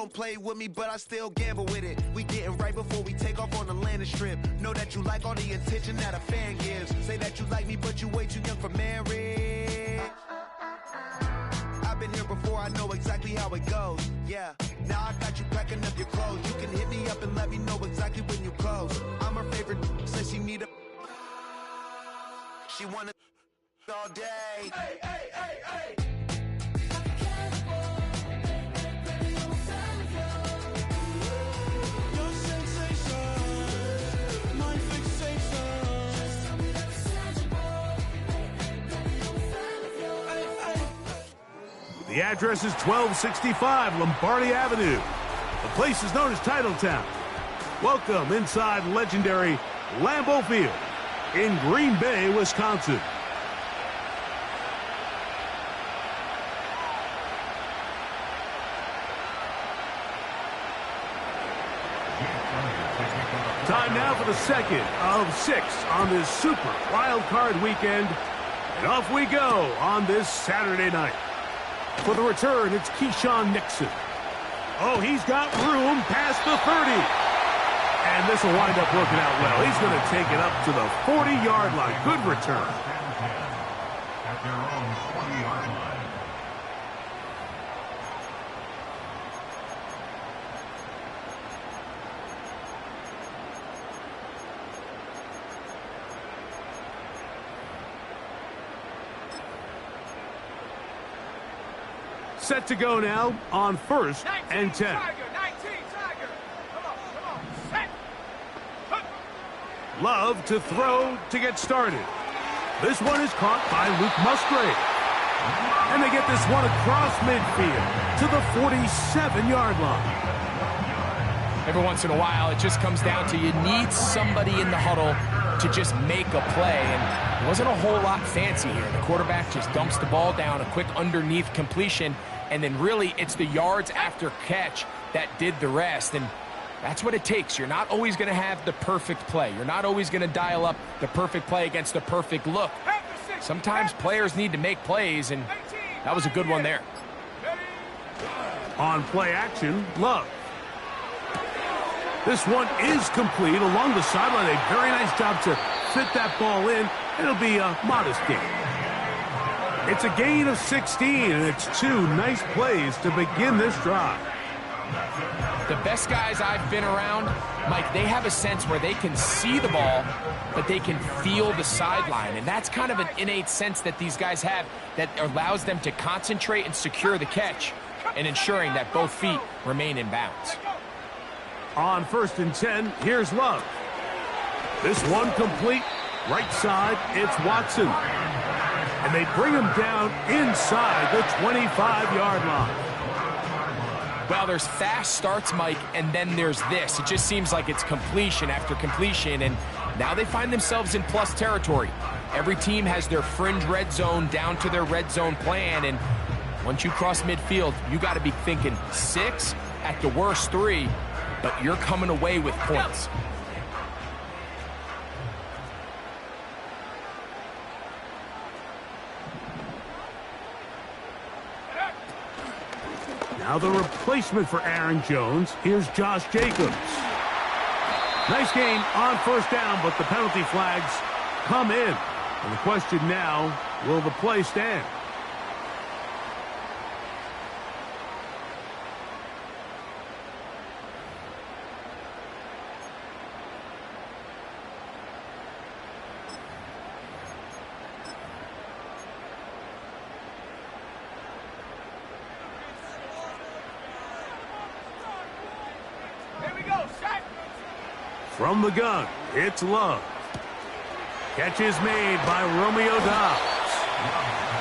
don't play with me, but I still gamble with it. We getting right before we take off on the landing strip. Know that you like all the attention that a fan gives. Say that you like me, but you way too young for marriage. I've been here before, I know exactly how it goes. Yeah, now I got you packing up your clothes. You can hit me up and let me know exactly when you close. I'm her favorite, says she need a... She wanna all day. Hey, hey, hey, hey. The address is 1265 Lombardi Avenue. The place is known as Titletown. Welcome inside legendary Lambeau Field in Green Bay, Wisconsin. Time now for the second of 6 on this super wild card weekend. And off we go on this Saturday night. For the return, it's Keyshawn Nixon. Oh, he's got room past the 30. And this will wind up working out well. He's going to take it up to the 40-yard line. Good return. At their own 40-yard line. Set to go now on 1st and 10. Tiger. Come on, set. Love to throw to get started. This one is caught by Luke Musgrave. And they get this one across midfield to the 47-yard line. Every once in a while, it just comes down to you need somebody in the huddle to just make a play. And it wasn't a whole lot fancy here. The quarterback just dumps the ball down, a quick underneath completion, and then really it's the yards after catch that did the rest. And that's what it takes. You're not always going to have the perfect play. You're not always going to dial up the perfect play against the perfect look. Sometimes players need to make plays, and that was a good one there. On play action, Love. This one is complete along the sideline. A very nice job to fit that ball in. It'll be a modest gain. It's a gain of 16, and it's 2 nice plays to begin this drive. The best guys I've been around, Mike, they have a sense where they can see the ball, but they can feel the sideline. And that's kind of an innate sense that these guys have that allows them to concentrate and secure the catch and ensuring that both feet remain in bounds. On 1st and 10, here's Love. This one complete. Right side, it's Watson. And they bring him down inside the 25-yard line. Well, there's fast starts, Mike, and then there's this. It just seems like it's completion after completion, and now they find themselves in plus territory. Every team has their fringe red zone down to their red zone plan, and once you cross midfield, you got to be thinking 6, at the worst 3, but you're coming away with points. Now the replacement for Aaron Jones. Here's Josh Jacobs. Nice gain on 1st down, but the penalty flags come in. And the question now, will the play stand? From the gun, it's Love. Catch is made by Romeo Dobbs.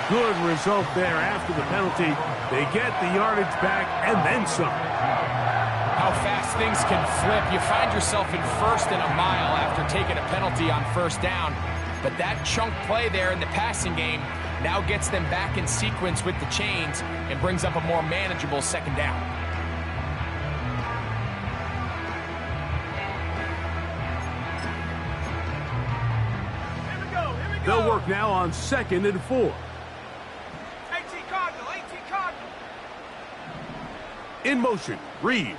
Good result there after the penalty. They get the yardage back and then some. How fast things can flip. You find yourself in 1st and a mile after taking a penalty on 1st down. But that chunk play there in the passing game now gets them back in sequence with the chains and brings up a more manageable 2nd down. They'll work now on 2nd and 4. In motion, Reed.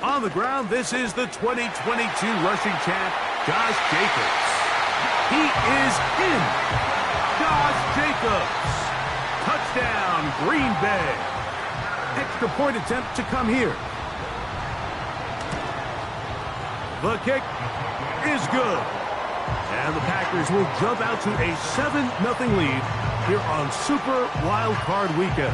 On the ground, this is the 2022 rushing champ, Josh Jacobs. He is in. Josh Jacobs. Touchdown, Green Bay. Extra point attempt to come here. The kick is good. And the Packers will jump out to a 7-0 lead here on Super Wild Card Weekend.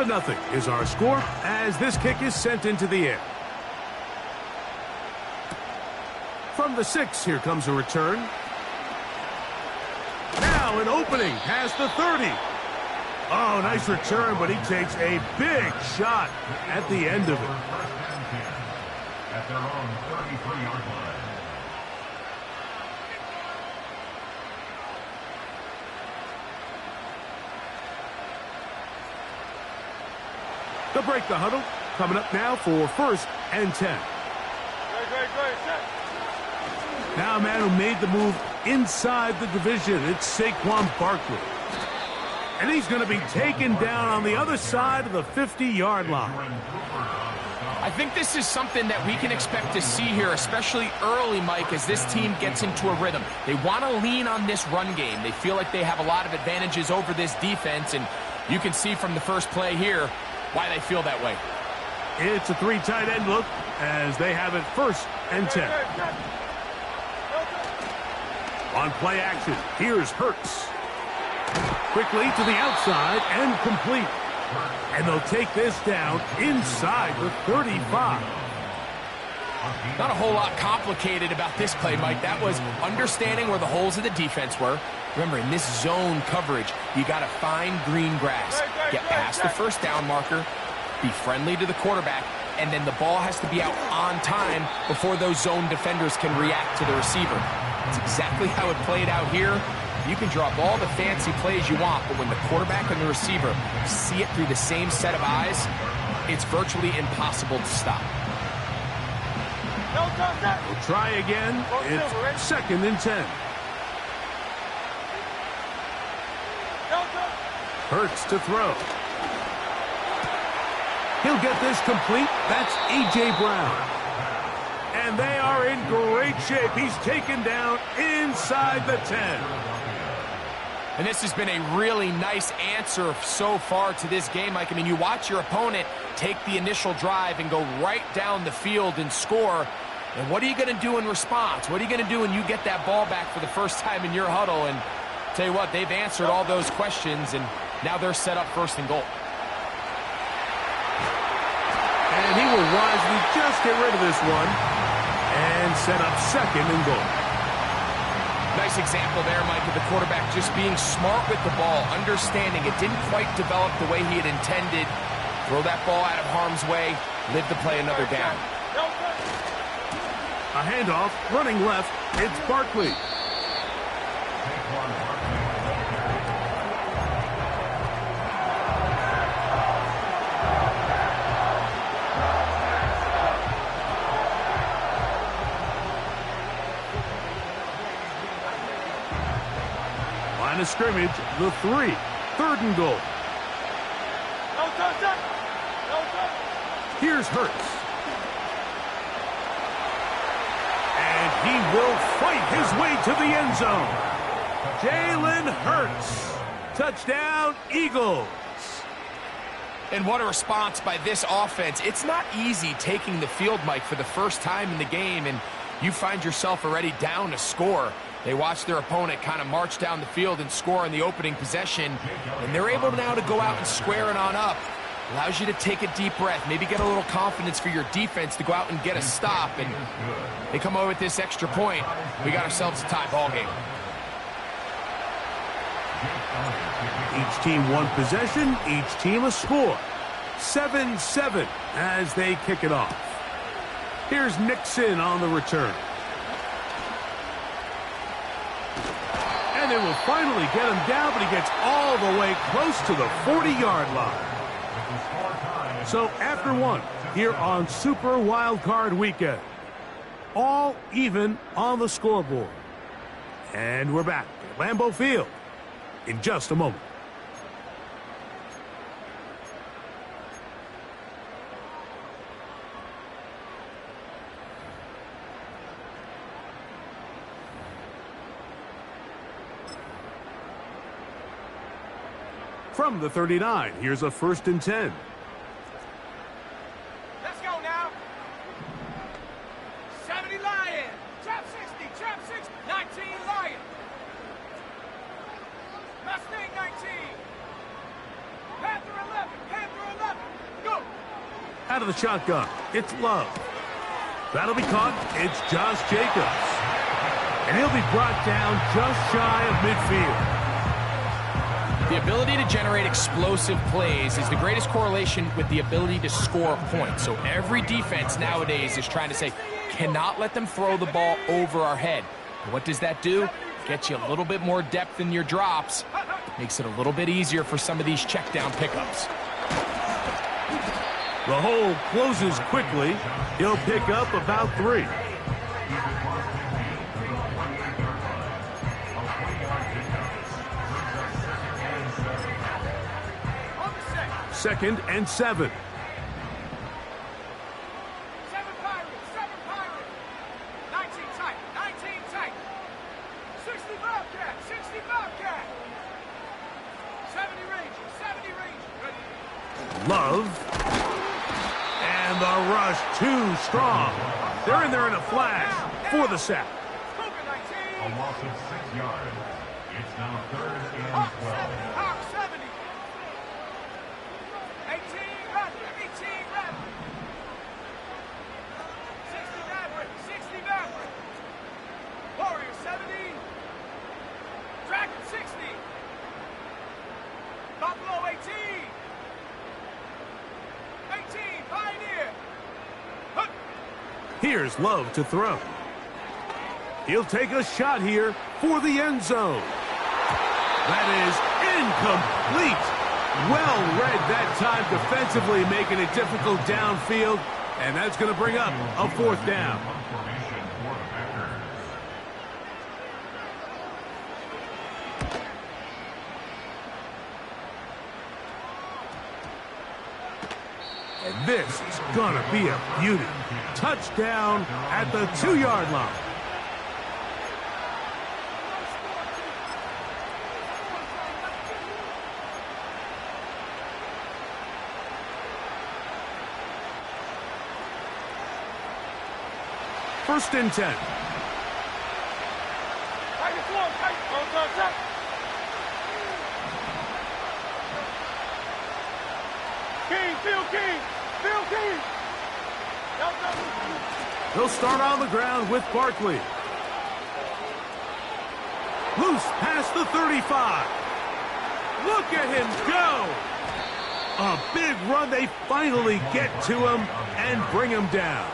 Nothing is our score as this kick is sent into the air. From the 6, here comes a return. Now an opening past the 30. Oh, nice return, but he takes a big shot at the end of it. At their own 33-yard line. To break the huddle, coming up now for 1st and 10. Now a man who made the move inside the division, it's Saquon Barkley. And he's going to be taken down on the other side of the 50-yard line. I think this is something that we can expect to see here, especially early, Mike, as this team gets into a rhythm. They want to lean on this run game. They feel like they have a lot of advantages over this defense, and you can see from the first play here why they feel that way. It's a 3 tight end look as they have it 1st and 10. On play action, here's Hurts. Quickly to the outside and complete. And they'll take this down inside the 35. Not a whole lot complicated about this play, Mike. That was understanding where the holes of the defense were. Remember, in this zone coverage, you got to find green grass. Get past the first down marker, be friendly to the quarterback, and then the ball has to be out on time before those zone defenders can react to the receiver. That's exactly how it played out here. You can draw up all the fancy plays you want, but when the quarterback and the receiver see it through the same set of eyes, it's virtually impossible to stop. We'll try again. It's 2nd and 10. Hurts to throw. He'll get this complete. That's A.J. Brown. And they are in great shape. He's taken down inside the 10. And this has been a really nice answer so far to this game, Mike. I mean, you watch your opponent take the initial drive and go right down the field and score. And what are you going to do in response? What are you going to do when you get that ball back for the first time in your huddle? And tell you what, they've answered all those questions, and now they're set up 1st and goal. And he will wisely just get rid of this one and set up 2nd and goal. Nice example there, Mike, of the quarterback just being smart with the ball, understanding it didn't quite develop the way he had intended. Throw that ball out of harm's way, live to play another down. A handoff, running left, it's Barkley. Line of scrimmage, the 3, 3rd and goal. Here's Hurts. And he will fight his way to the end zone. Jalen Hurts. Touchdown, Eagles. And what a response by this offense. It's not easy taking the field, Mike, for the first time in the game, and you find yourself already down a score. They watch their opponent kind of march down the field and score in the opening possession, and they're able now to go out and square it on up. Allows you to take a deep breath, maybe get a little confidence for your defense to go out and get a stop, and they come over with this extra point. We got ourselves a tie ball game. Each team one possession, each team a score. 7-7 as they kick it off. Here's Nixon on the return. And they will finally get him down, but he gets all the way close to the 40-yard line. So after one, here on Super Wildcard Weekend. All even on the scoreboard. And we're back at Lambeau Field in just a moment. From the 39, here's a 1st and 10. Let's go now. 70 Lion. Trap 60. Trap 60. 19 Lion. Mustang 19. Panther 11. Panther 11. Go. Out of the shotgun, it's Love. That'll be caught. It's Josh Jacobs. And he'll be brought down just shy of midfield. The ability to generate explosive plays is the greatest correlation with the ability to score points. So every defense nowadays is trying to say, cannot let them throw the ball over our head. And what does that do? Gets you a little bit more depth in your drops. Makes it a little bit easier for some of these check down pickups. The hole closes quickly. He'll pick up about 3. Second and 7. 7 Pirates. 7 Pirates. 19 tight. 19 tight. 60 Bobcat. 60 Bobcat. 70 Ranger. 70 Ranger. Ready? Love. And the rush too strong. They're in there in a flash for the sack. Cougar A 19. loss of 6 yards. It's now 3rd and Hawk 12. 70. Hawk 70. 18 Rattler. 18 Rattler. 60 Maverick. 60 Maverick. Warrior 70. Dragon 60. Buffalo 18. 18 Pioneer. Hup. Here's Love to throw. He'll take a shot here for the end zone. That is incomplete. Well read that time defensively, making it difficult downfield. And that's going to bring up a 4th down. Formation for the Packers. And this is going to be a beauty. Touchdown at the 2-yard line. First and 10. Tight the floor, tight. On top. King, Phil King. Phil King. They'll start on the ground with Barkley. Loose past the 35. Look at him go. A big run. They finally get to him and bring him down.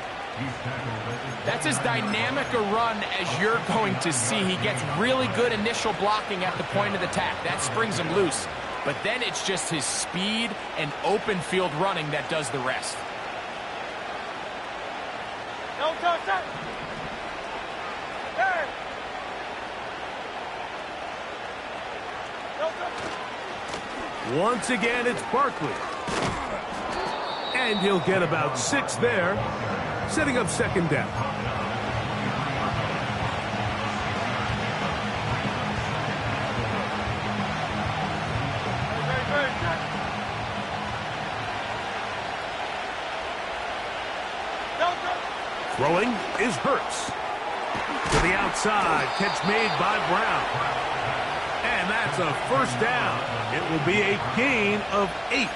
That's as dynamic a run as you're going to see. He gets really good initial blocking at the point of attack. That springs him loose. But then it's just his speed and open field running that does the rest. No touch. Hey. No touch. Once again, it's Barkley. And he'll get about 6 there, setting up 2nd down. Throwing is Hurts. To the outside, catch made by Brown. And that's a 1st down. It will be a gain of 8.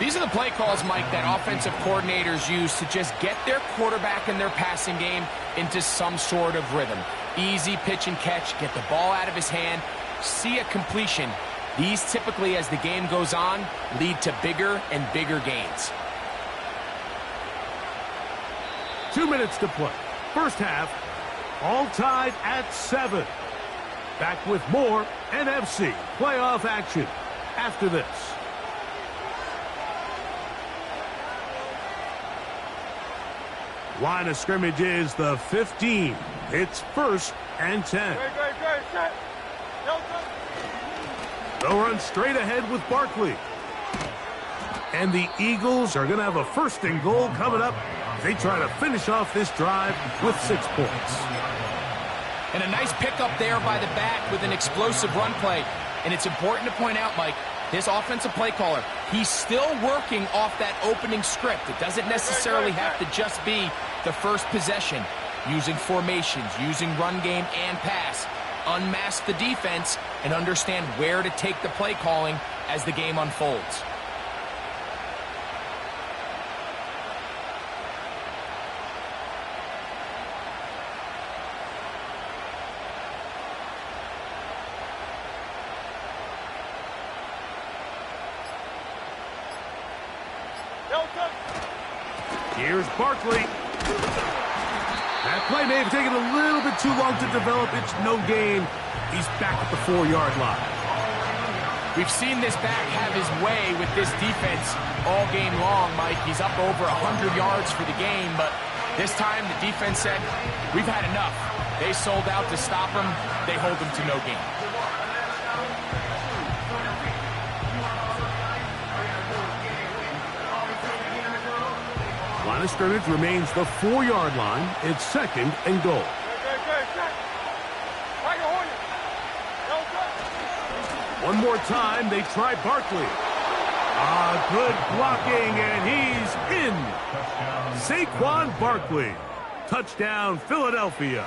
These are the play calls, Mike, that offensive coordinators use to just get their quarterback and their passing game into some sort of rhythm. Easy pitch and catch, get the ball out of his hand, see a completion. These typically, as the game goes on, lead to bigger and bigger gains. 2 minutes to play. First half, all tied at 7. Back with more NFC playoff action after this. Line of scrimmage is the 15. It's 1st and 10. They'll run straight ahead with Barkley. And the Eagles are going to have a 1st and goal coming up. They try to finish off this drive with 6 points. And a nice pickup there by the back with an explosive run play. And it's important to point out, Mike, this offensive play caller, he's still working off that opening script. It doesn't necessarily have to just be the first possession. Using formations, using run game and pass. Unmask the defense and understand where to take the play calling as the game unfolds. Here's Barkley. That play may have taken a little bit too long to develop. It's no gain. He's back at the 4-yard line. We've seen this back have his way with this defense all game long, Mike. He's up over 100 yards for the game, but this time the defense said, we've had enough. They sold out to stop him. They hold him to no gain. Line of scrimmage remains the 4-yard line. It's 2nd and goal. One more time, they try Barkley. Good blocking, and he's in. Saquon Barkley. Touchdown, Philadelphia.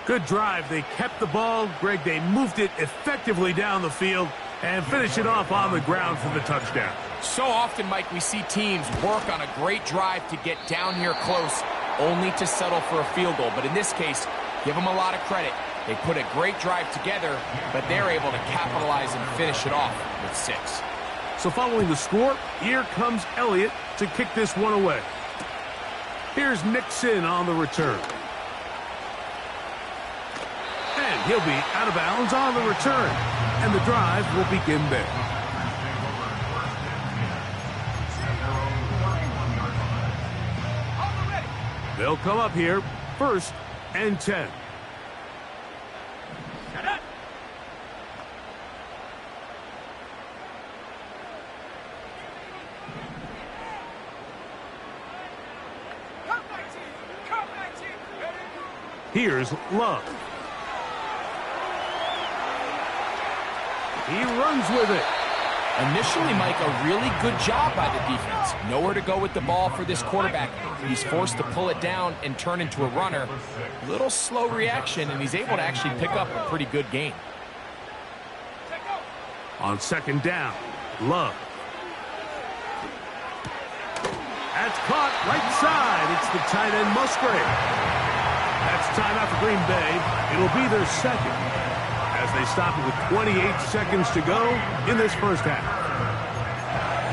Good drive. They kept the ball. Greg, they moved it effectively down the field and finish it off on the ground for the touchdown. So often, Mike, we see teams work on a great drive to get down here close, only to settle for a field goal. But in this case, give them a lot of credit. They put a great drive together, but they're able to capitalize and finish it off with 6. So following the score, here comes Elliott to kick this one away. Here's Nixon on the return. And he'll be out of bounds on the return. And the drive will begin there. They'll come up here, 1st and 10. Here's Love. He runs with it. Initially, Mike, a really good job by the defense. Nowhere to go with the ball for this quarterback. He's forced to pull it down and turn into a runner. Little slow reaction, and he's able to actually pick up a pretty good gain. On 2nd down, Love. That's caught right side. It's the tight end Musgrave. That's timeout for Green Bay. It'll be their 2nd. As they stop it with 28 seconds to go in this first half.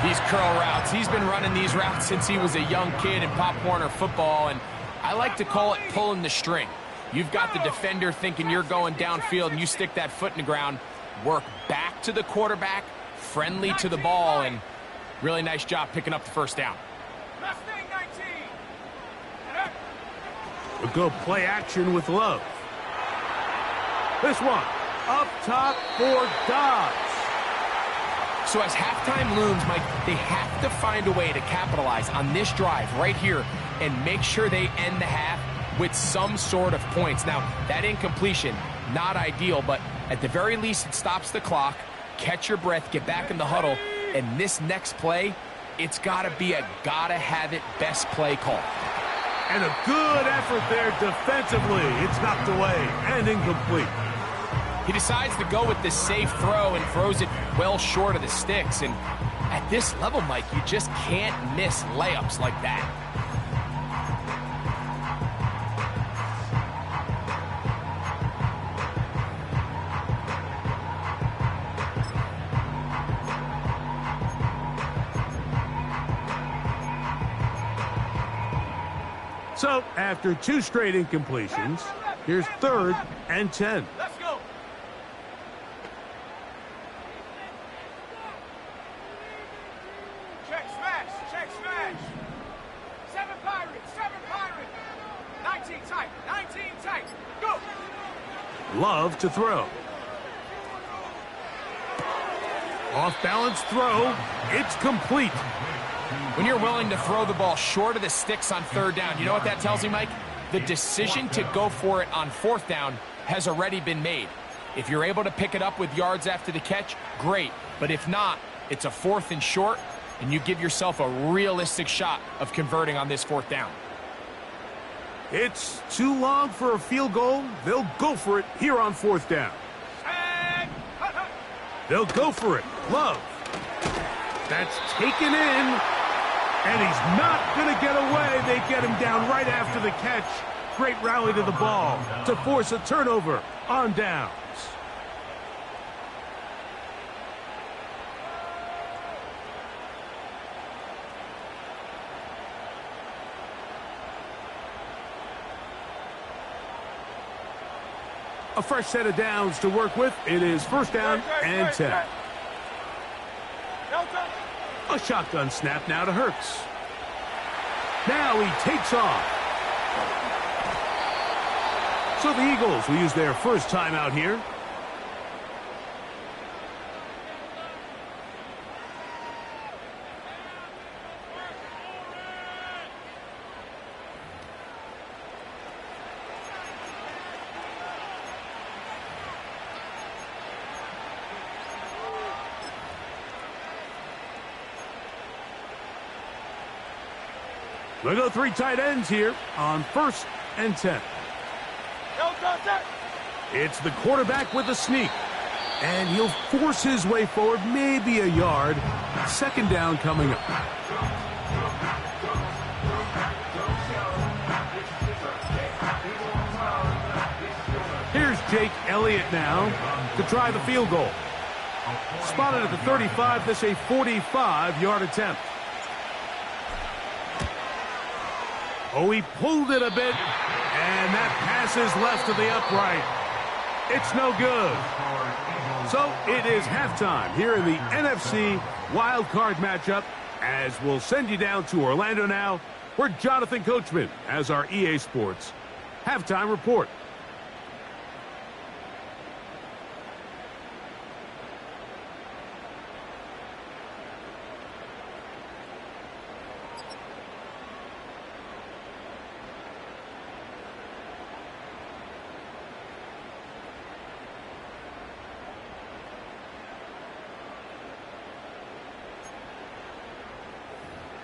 These curl routes, he's been running these routes since he was a young kid in Pop Warner football, and I like to call it pulling the string. You've got the defender thinking you're going downfield, and you stick that foot in the ground, work back to the quarterback, friendly to the ball, and really nice job picking up the 1st down. We'll go play action with Love. This one. Up top for Dobbs. So as halftime looms, Mike, they have to find a way to capitalize on this drive right here and make sure they end the half with some sort of points. Now, that incompletion, not ideal, but at the very least, it stops the clock. Catch your breath, get back in the huddle, and this next play, it's got to be a gotta-have-it best play call. And a good effort there defensively. It's knocked away and incomplete. He decides to go with the safe throw and throws it well short of the sticks. And at this level, Mike, you just can't miss layups like that. So, after 2 straight incompletions, here's 3rd and 10. Let's go. Check smash. Seven Pirates. 19 tight. 19 tight. Go. Love to throw. Off-balance throw. It's complete. When you're willing to throw the ball short of the sticks on third down, you know what that tells me, Mike? The decision to go for it on fourth down has already been made. If you're able to pick it up with yards after the catch, great. But if not, it's a fourth and short, and you give yourself a realistic shot of converting on this fourth down. It's too long for a field goal. They'll go for it here on fourth down. They'll go for it. Love. That's taken in, and he's not going to get away. They get him down right after the catch. Great rally to the ball to force a turnover on downs. A fresh set of downs to work with. It is first down and 10. A shotgun snap now to Hurts. Now he takes off. So the Eagles will use their first timeout here. We'll go three tight ends here on first and 10. It's the quarterback with a sneak. And he'll force his way forward, maybe a yard. Second down coming up. Here's Jake Elliott now to try the field goal. Spotted at the 35, this a 45-yard attempt. Oh, he pulled it a bit, and that pass is left to the upright. It's no good. So it is halftime here in the NFC Wild Card matchup, as we'll send you down to Orlando now, where Jonathan Coachman has our EA Sports halftime report.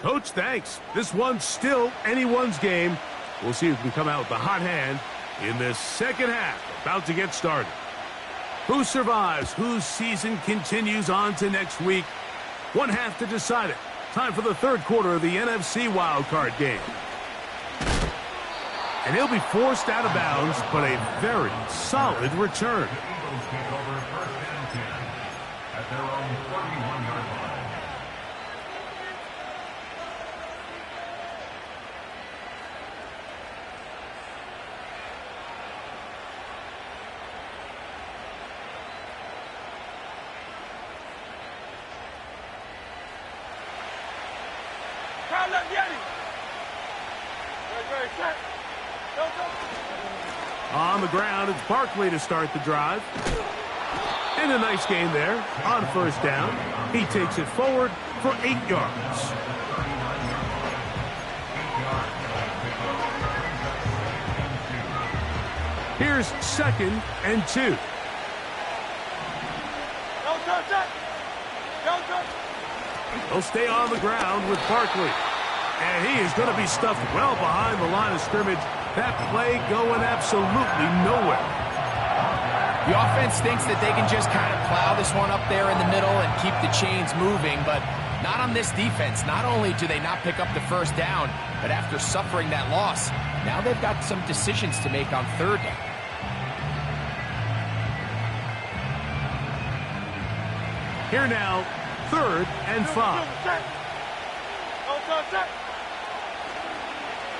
Coach, thanks. This one's still anyone's game. We'll see if we can come out with the hot hand in this second half. About to get started. Who survives? Whose season continues on to next week? One half to decide it. Time for the third quarter of the NFC wildcard game. And he'll be forced out of bounds, but a very solid return. Eagles take over first and 10 at their own 41-yard line. On the ground, it's Barkley to start the drive. And a nice gain there on first down. He takes it forward for 8 yards. Here's second and 2. He'll stay on the ground with Barkley. And he is going to be stuffed well behind the line of scrimmage. That play going absolutely nowhere. The offense thinks that they can just kind of plow this one up there in the middle and keep the chains moving, but not on this defense. Not only do they not pick up the first down, but after suffering that loss, now they've got some decisions to make on third down. Here now, third and 5.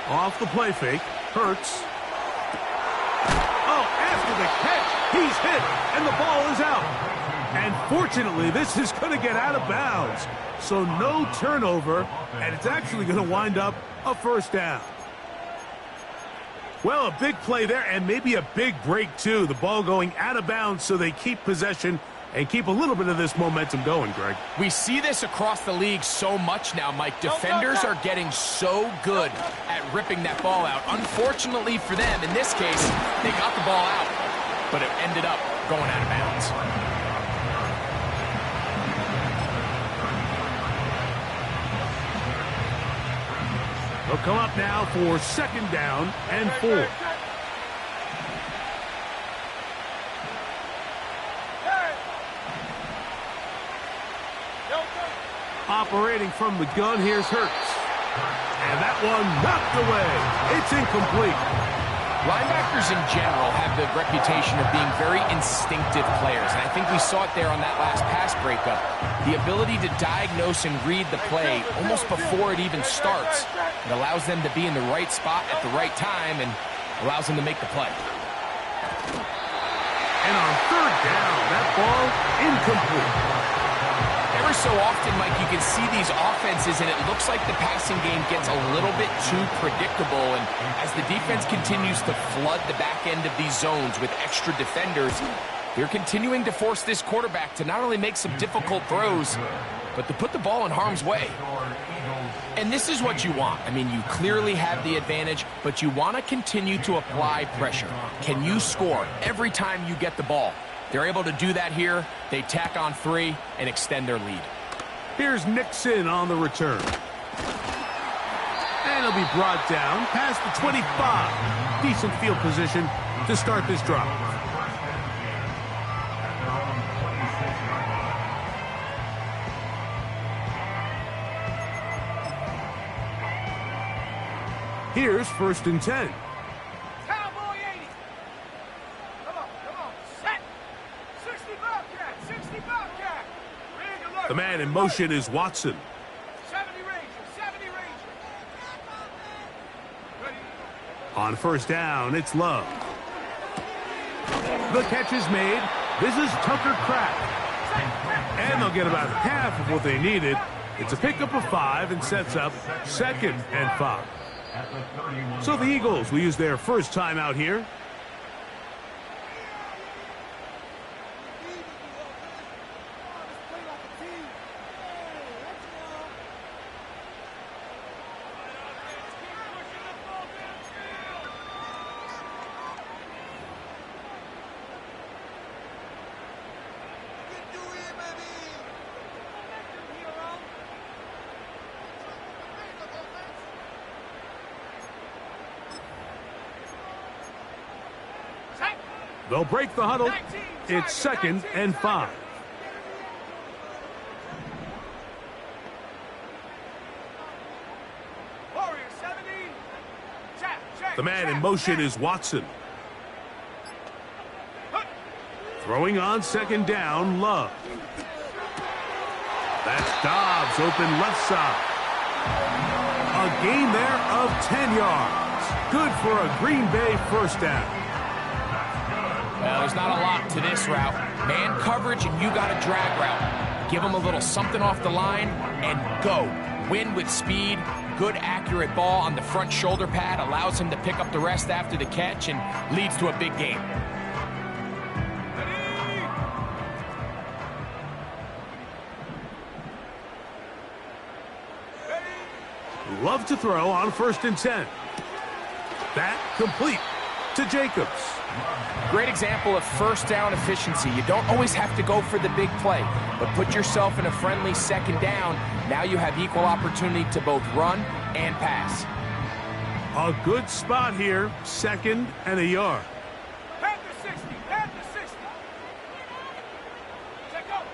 Off the play fake, Hurts. Oh, after the catch, he's hit, and the ball is out. And fortunately, this is going to get out of bounds. So no turnover, and it's actually going to wind up a first down. Well, a big play there, and maybe a big break, too. The ball going out of bounds so they keep possession and keep a little bit of this momentum going, Greg. We see this across the league so much now, Mike. Defenders are getting so good at ripping that ball out. Unfortunately for them, in this case, they got the ball out, but it ended up going out of bounds. They'll come up now for second down and 4. Operating from the gun, here's Hurts. And that one knocked away. It's incomplete. Linebackers in general have the reputation of being very instinctive players, and I think we saw it there on that last pass breakup. The ability to diagnose and read the play almost before it even starts. It allows them to be in the right spot at the right time and allows them to make the play. And on third down, that ball incomplete. Every so often, Mike, you can see these offenses, and it looks like the passing game gets a little bit too predictable. And as the defense continues to flood the back end of these zones with extra defenders, they're continuing to force this quarterback to not only make some difficult throws, but to put the ball in harm's way. And this is what you want. I mean, you clearly have the advantage, but you want to continue to apply pressure. Can you score every time you get the ball? They're able to do that here. They tack on 3 and extend their lead. Here's Nixon on the return. And he'll be brought down past the 25. Decent field position to start this drive. Here's first and 10. Cowboy 80. Come on, set. 60 Bobcat, 60 Bobcat. Big alert. The man in motion is Watson. 70 Ranger, 70 Ranger. Ready. On first down, it's Love. The catch is made. This is Tucker Kraft. And they'll get about half of what they needed. It's a pickup of 5 and sets up second and 5. So the Eagles will use their first time out here. They'll break the huddle. It's second and 5. The man in motion is Watson. Throwing on second down, Love. That's Dobbs open left side. A gain there of 10 yards. Good for a Green Bay first down. Well, there's not a lot to this route. Man coverage, and you got a drag route. Give them a little something off the line and go. Win with speed. Good, accurate ball on the front shoulder pad allows him to pick up the rest after the catch and leads to a big game. Love to throw on first and 10. That complete to Jacobs. Great example of first down efficiency. You don't always have to go for the big play, but put yourself in a friendly second down. Now you have equal opportunity to both run and pass. A good spot here, second and a yard. Panther 60, Panther 60. Check out.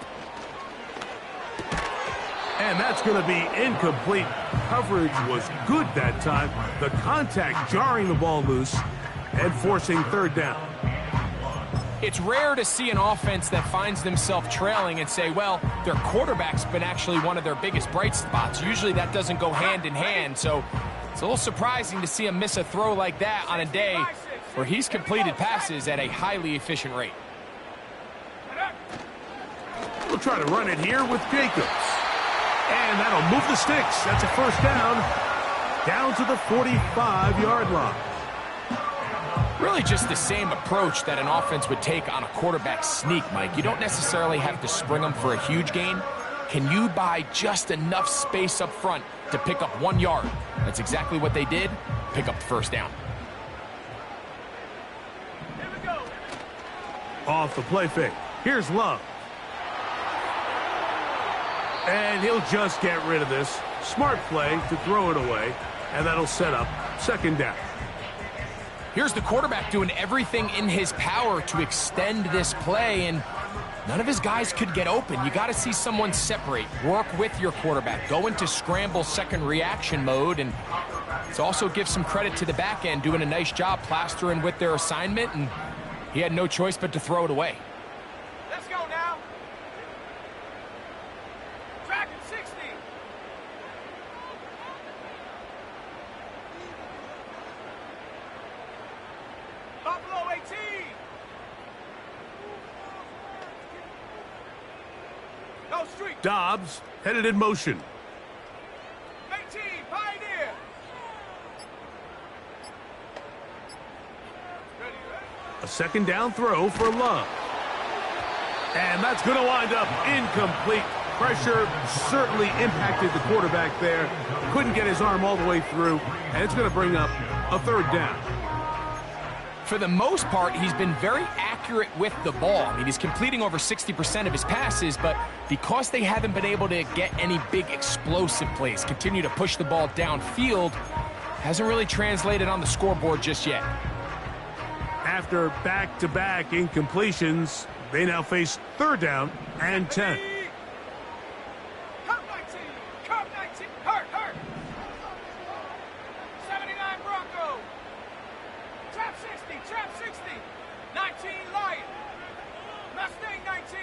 And that's going to be incomplete. Coverage was good that time. The contact jarring the ball loose and forcing third down. It's rare to see an offense that finds themselves trailing and say, well, their quarterback's been actually one of their biggest bright spots. Usually that doesn't go hand in hand, so it's a little surprising to see him miss a throw like that on a day where he's completed passes at a highly efficient rate. We'll try to run it here with Jacobs. And that'll move the sticks. That's a first down. Down to the 45-yard line. Really just the same approach that an offense would take on a quarterback sneak, Mike. You don't necessarily have to spring them for a huge gain. Can you buy just enough space up front to pick up 1 yard? That's exactly what they did. Pick up the first down. Here we go. Off the play fake. Here's Love. And he'll just get rid of this. Smart play to throw it away. And that'll set up second down. Here's the quarterback doing everything in his power to extend this play, and none of his guys could get open. You got to see someone separate, work with your quarterback, go into scramble second reaction mode, and it's also give some credit to the back end doing a nice job plastering with their assignment, and he had no choice but to throw it away. Let's go now. Dragon 60. Buffalo 18. No street. Dobbs headed in motion. 18. Pioneer. Ready. A second down throw for Love. And that's going to wind up incomplete. Pressure certainly impacted the quarterback there. Couldn't get his arm all the way through. And it's going to bring up a third down. For the most part, he's been very accurate with the ball. I mean, he's completing over 60% of his passes, but because they haven't been able to get any big explosive plays, continue to push the ball downfield, hasn't really translated on the scoreboard just yet. After back-to-back incompletions, they now face third down and 10. Curve 19. Curve 19. Hurt. 79 Bronco. Trap 60. Trap 60. 19 Lion. Mustang 19.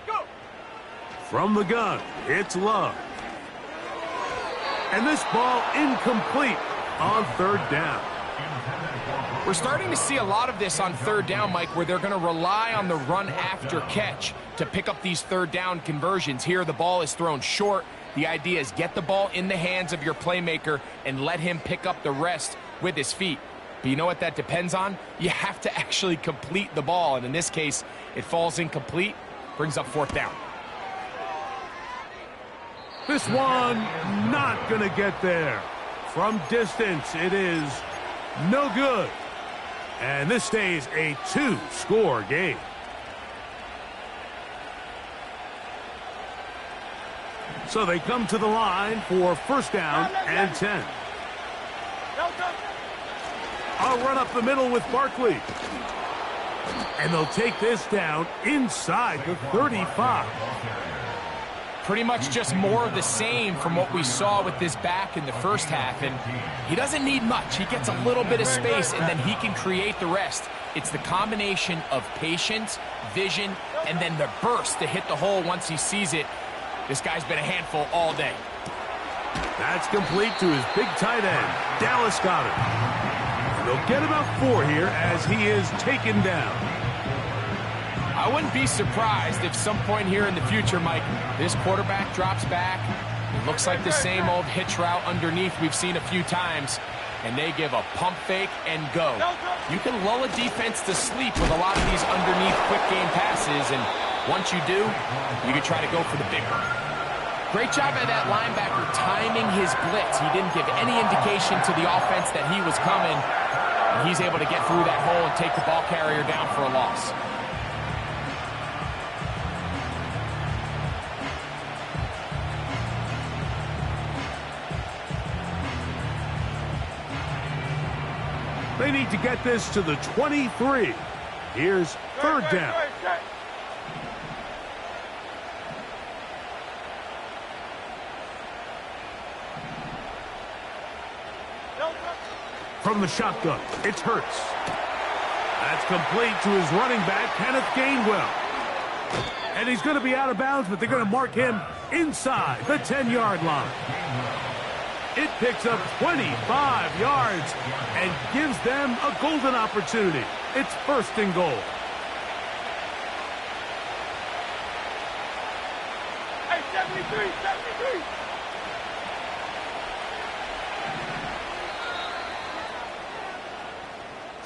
Go. From the gun, it's Love. And this ball incomplete on third down. We're starting to see a lot of this on third down, Mike, where they're going to rely on the run after catch to pick up these third down conversions. Here, the ball is thrown short. The idea is get the ball in the hands of your playmaker and let him pick up the rest with his feet. But you know what that depends on? You have to actually complete the ball, and in this case, it falls incomplete, brings up fourth down. This one not going to get there. From distance, it is no good. And this stays a two-score game. So they come to the line for first down and 10. I'll run up the middle with Barkley. And they'll take this down inside the 35. Pretty much just more of the same from what we saw with this back in the first half. And he doesn't need much. He gets a little bit of space, and then he can create the rest. It's the combination of patience, vision, and then the burst to hit the hole once he sees it. This guy's been a handful all day. That's complete to his big tight end, Dallas Goedert. And they'll get about 4 here as he is taken down. I wouldn't be surprised if some point here in the future, Mike, this quarterback drops back. It looks like the same old hitch route underneath we've seen a few times, and they give a pump fake and go. You can lull a defense to sleep with a lot of these underneath quick game passes, and once you do, you can try to go for the big one. Great job by that linebacker timing his blitz. He didn't give any indication to the offense that he was coming, and he's able to get through that hole and take the ball carrier down for a loss. They need to get this to the 23. Here's third down. From the shotgun, it's Hurts. That's complete to his running back, Kenneth Gainwell. And he's going to be out of bounds, but they're going to mark him inside the 10-yard line. It picks up 25 yards and gives them a golden opportunity. It's 1st and goal. Hey, 73, 73.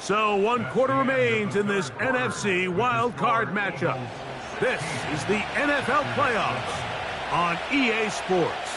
So 1 quarter remains in this NFC wild card matchup. This is the NFL playoffs on EA Sports.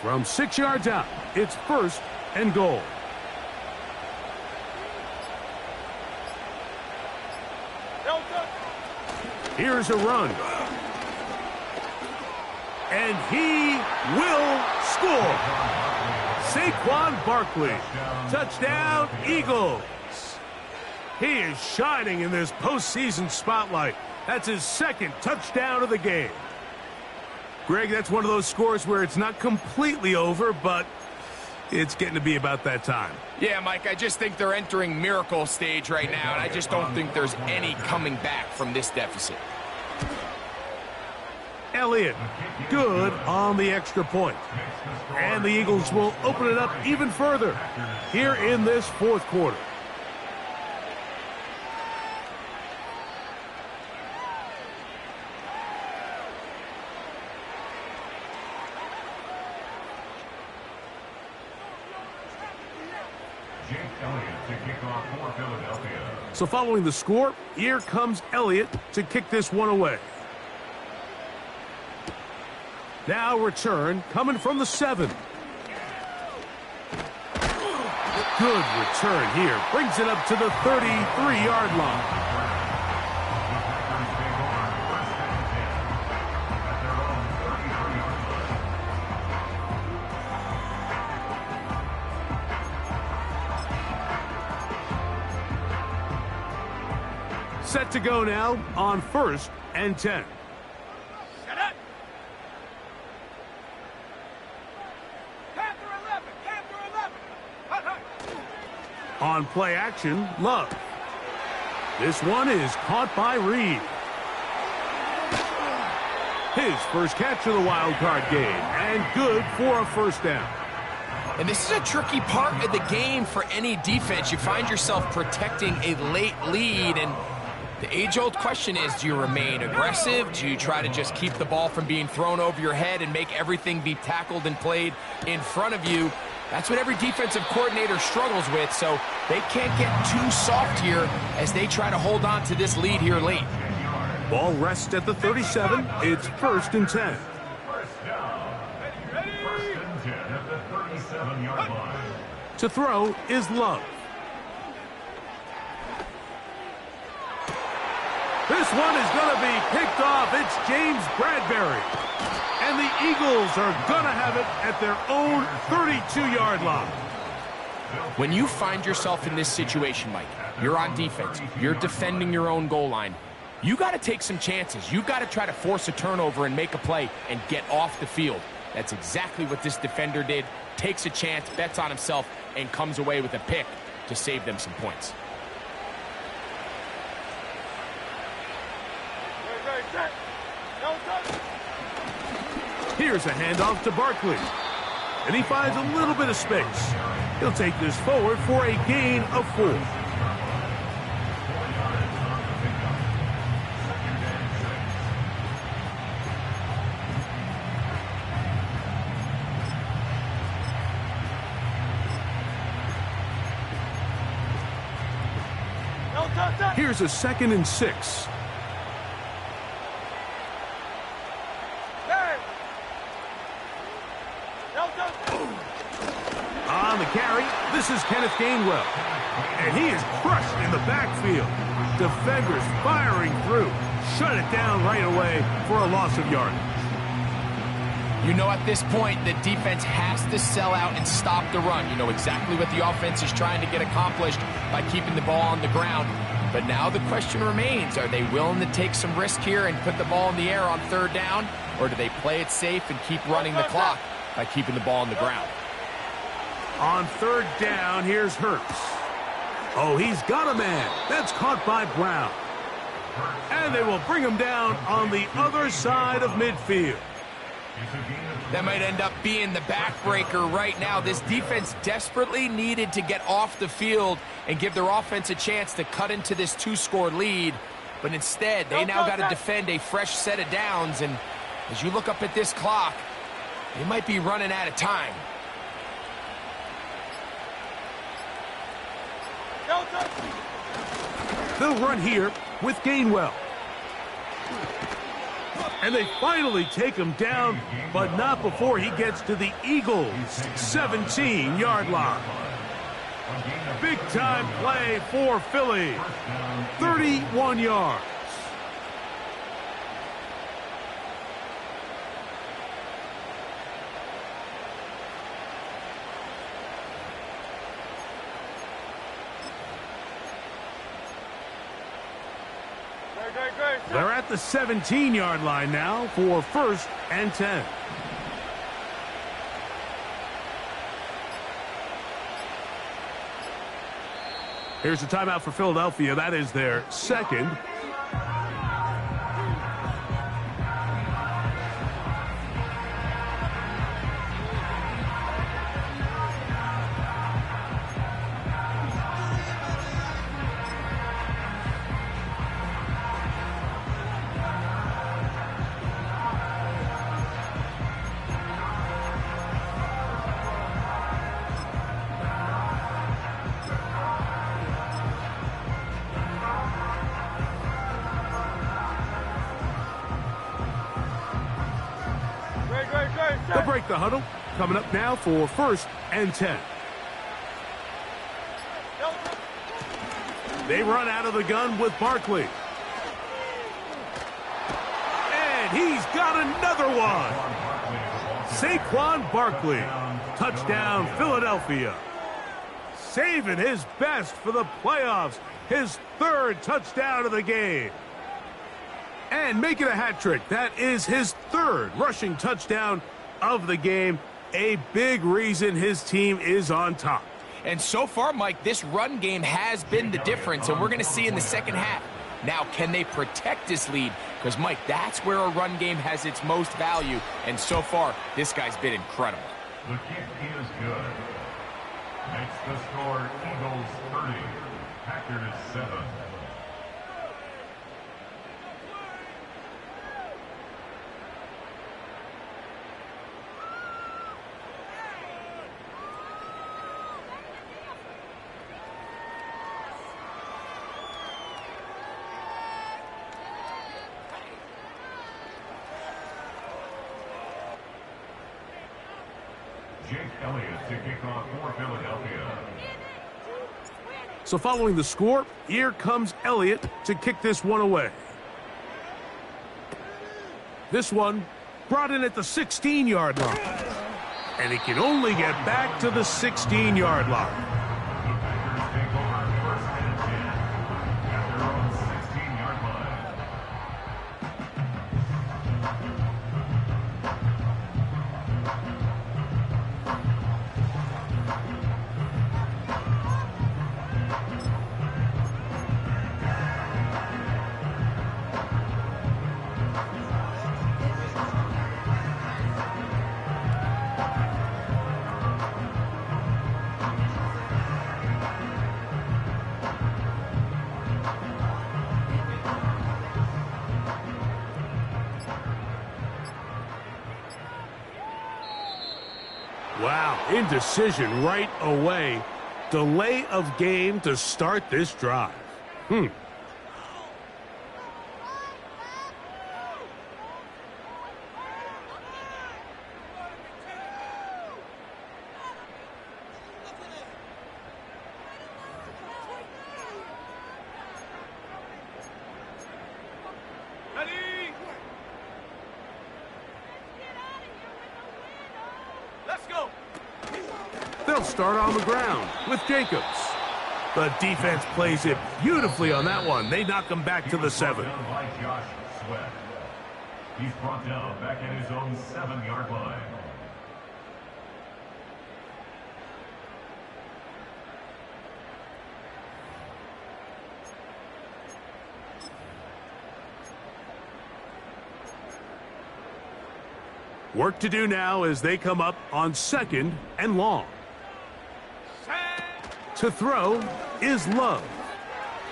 From 6 yards out, it's 1st and goal. Here's a run. And he will score. Saquon Barkley. Touchdown, Eagles. He is shining in this postseason spotlight. That's his 2nd touchdown of the game. Greg, that's one of those scores where it's not completely over, but it's getting to be about that time. Yeah, Mike, I just think they're entering miracle stage right now, and I just don't think there's any coming back from this deficit. Elliott, good on the extra point. And the Eagles will open it up even further here in this 4th quarter. So following the score, here comes Elliott to kick this one away. Now return coming from the 7. Good return here. Brings it up to the 33-yard line. Set to go now on 1st and 10. Shut up. Panther 11, Panther 11. Hut, hut. On play action, Love. This one is caught by Reed. His first catch of the wild card game, and good for a 1st down. And this is a tricky part of the game for any defense. You find yourself protecting a late lead, and the age-old question is, do you remain aggressive? Do you try to just keep the ball from being thrown over your head and make everything be tackled and played in front of you? That's what every defensive coordinator struggles with, so they can't get too soft here as they try to hold on to this lead here late. Ball rests at the 37. It's 1st and 10. To throw is Love. This one is going to be picked off. It's James Bradbury. And the Eagles are going to have it at their own 32-yard line. When you find yourself in this situation, Mike, you're on defense, you're defending your own goal line, you got to take some chances. You got to try to force a turnover and make a play and get off the field. That's exactly what this defender did. Takes a chance, bets on himself, and comes away with a pick to save them some points. Here's a handoff to Barkley. And he finds a little bit of space. He'll take this forward for a gain of 4. Here's a 2nd and 6. On the carry, this is Kenneth Gainwell. And he is crushed in the backfield. Defenders firing through. shut it down right away for a loss of yardage. You know, at this point, the defense has to sell out and stop the run. You know exactly what the offense is trying to get accomplished by keeping the ball on the ground. But now the question remains, are they willing to take some risk here and put the ball in the air on third down? Or do they play it safe and keep running the clock by keeping the ball on the ground? On third down, here's Hurts. Oh, he's got a man. That's caught by Brown. And they will bring him down on the other side of midfield. That might end up being the backbreaker right now. This defense desperately needed to get off the field and give their offense a chance to cut into this 2-score lead. But instead, they now got to defend a fresh set of downs. And as you look up at this clock, they might be running out of time. They'll run here with Gainwell. And they finally take him down, but not before he gets to the Eagles' 17-yard line. Big-time play for Philly. 31 yards. They're at the 17-yard line now for 1st and 10. Here's the timeout for Philadelphia. That is their second. They'll break the huddle. Coming up now for 1st and 10. They run out of the gun with Barkley. And he's got another one. Saquon Barkley. Touchdown, Philadelphia. Saving his best for the playoffs. His 3rd touchdown of the game. And making a hat trick. That is his 3rd rushing touchdown of the game. A big reason his team is on top. And so far, Mike, this run game has been the difference, and we're going to see in the second half. Now, can they protect this lead? Because, Mike, that's where a run game has its most value, and so far, this guy's been incredible. The kick is good. Makes the score Eagles 30, Packers 7. Jake Elliott to kick off for Philadelphia. So following the score, here comes Elliott to kick this one away. This one brought in at the 16-yard line. And he can only get back to the 16-yard line. Wow, indecision right away. Delay of game to start this drive. start on the ground with Jacobs. The defense plays it beautifully on that one. They knock him back to the 7. He's brought down back at his own 7-yard line. Work to do now as they come up on 2nd and long. To throw is Love.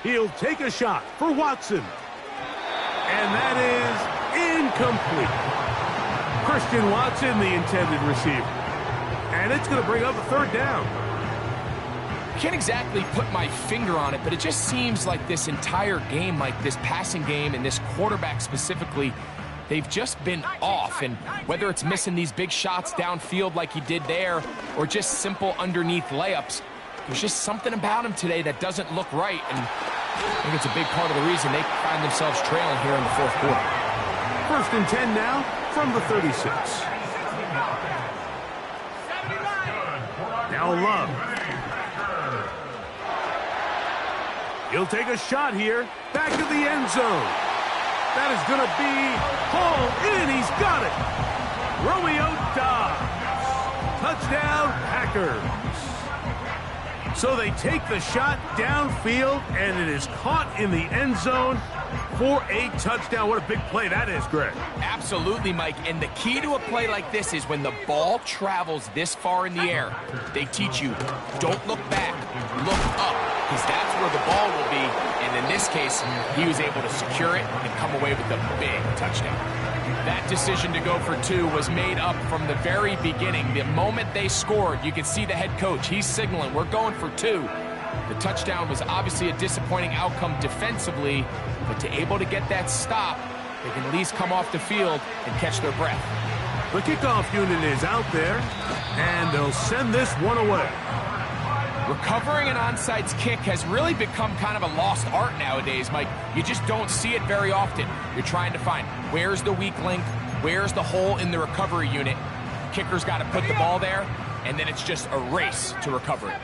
He'll take a shot for Watson. And that is incomplete. Christian Watson, the intended receiver. And it's going to bring up a 3rd down. I can't exactly put my finger on it, but it just seems like this entire game, like this passing game and this quarterback specifically, they've just been off. And whether it's missing these big shots downfield like he did there or just simple underneath layups, there's just something about him today that doesn't look right. And I think it's a big part of the reason they find themselves trailing here in the 4th quarter. 1st and 10 now from the 36. Now Love. He'll take a shot here. Back to the end zone. That is going to be hauled in. He's got it. Romeo Dobbs. Touchdown, Packers. So they take the shot downfield, and it is caught in the end zone for a touchdown. What a big play that is, Greg. Absolutely, Mike. And the key to a play like this is when the ball travels this far in the air, they teach you, don't look back, look up, because that's where the ball will be. And in this case, he was able to secure it and come away with a big touchdown. That decision to go for 2 was made up from the very beginning. The moment they scored, you could see the head coach. He's signaling, we're going for 2. The touchdown was obviously a disappointing outcome defensively, but to able to get that stop, they can at least come off the field and catch their breath. The kickoff unit is out there, and they'll send this one away. Recovering an onside kick has really become kind of a lost art nowadays, Mike. You just don't see it very often. You're trying to find where's the weak link, where's the hole in the recovery unit. Kicker's got to put the ball there, and then it's just a race to recover it.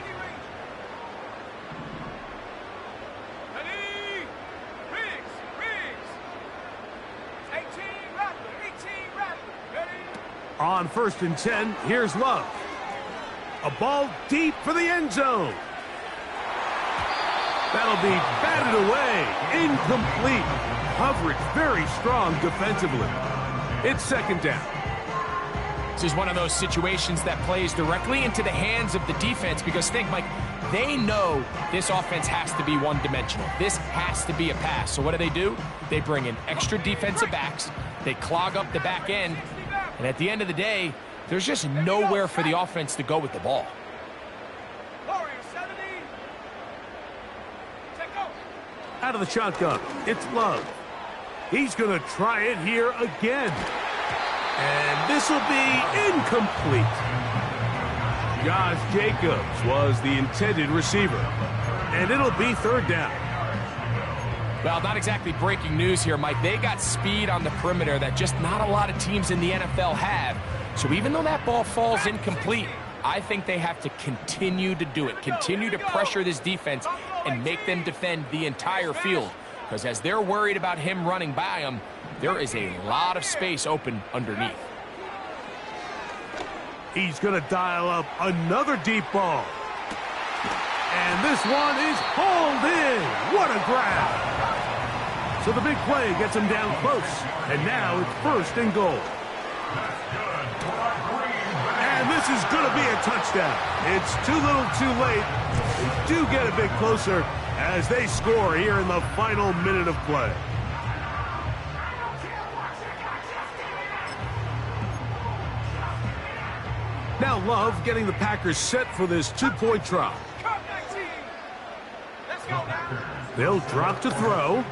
On 1st and 10, here's Love. A ball deep for the end zone. That'll be batted away. Incomplete. Coverage very strong defensively. It's 2nd down. This is one of those situations that plays directly into the hands of the defense because think, Mike, they know this offense has to be one-dimensional. This has to be a pass. So what do? They bring in extra defensive backs. They clog up the back end. And at the end of the day, there's just nowhere for the offense to go with the ball. Out of the shotgun, it's Love. He's going to try it here again. And this will be incomplete. Josh Jacobs was the intended receiver. And it'll be 3rd down. Well, not exactly breaking news here, Mike. They got speed on the perimeter that just not a lot of teams in the NFL have. So even though that ball falls incomplete, I think they have to continue to do it, continue to pressure this defense and make them defend the entire field. Because as they're worried about him running by them, there is a lot of space open underneath. He's going to dial up another deep ball. And this one is hauled in. What a grab. So the big play gets him down close. And now it's 1st and goal. And this is going to be a touchdown. It's too little too late. They do get a bit closer as they score here in the final minute of play. Now Love getting the Packers set for this 2-point try. They'll drop to throw.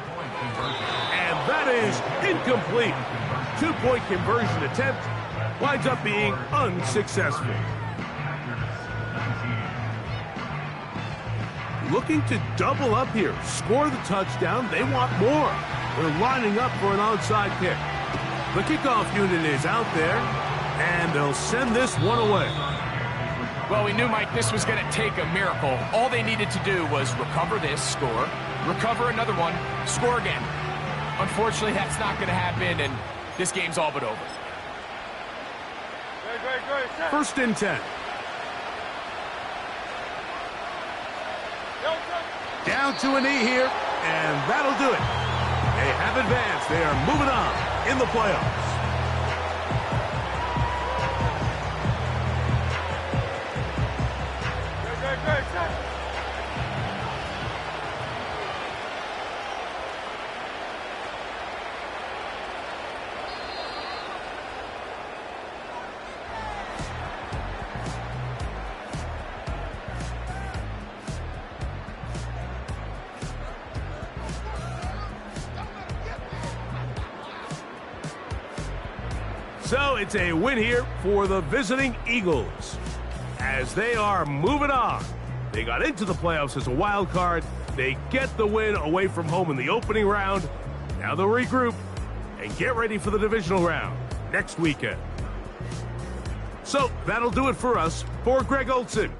And that is incomplete. 2-point conversion attempt winds up being unsuccessful. Looking to double up here, score the touchdown. They want more. They're lining up for an onside kick. The kickoff unit is out there, and they'll send this one away. Well, we knew, Mike, this was going to take a miracle. All they needed to do was recover this, score, recover another one, score again. Unfortunately, that's not going to happen, and this game's all but over. First and 10. Down to a knee here, and that'll do it. They have advanced. They are moving on in the playoffs. So it's a win here for the visiting Eagles as they are moving on. They got into the playoffs as a wild card. They get the win away from home in the opening round. Now they'll regroup and get ready for the divisional round next weekend. So that'll do it for us. For Greg Olson,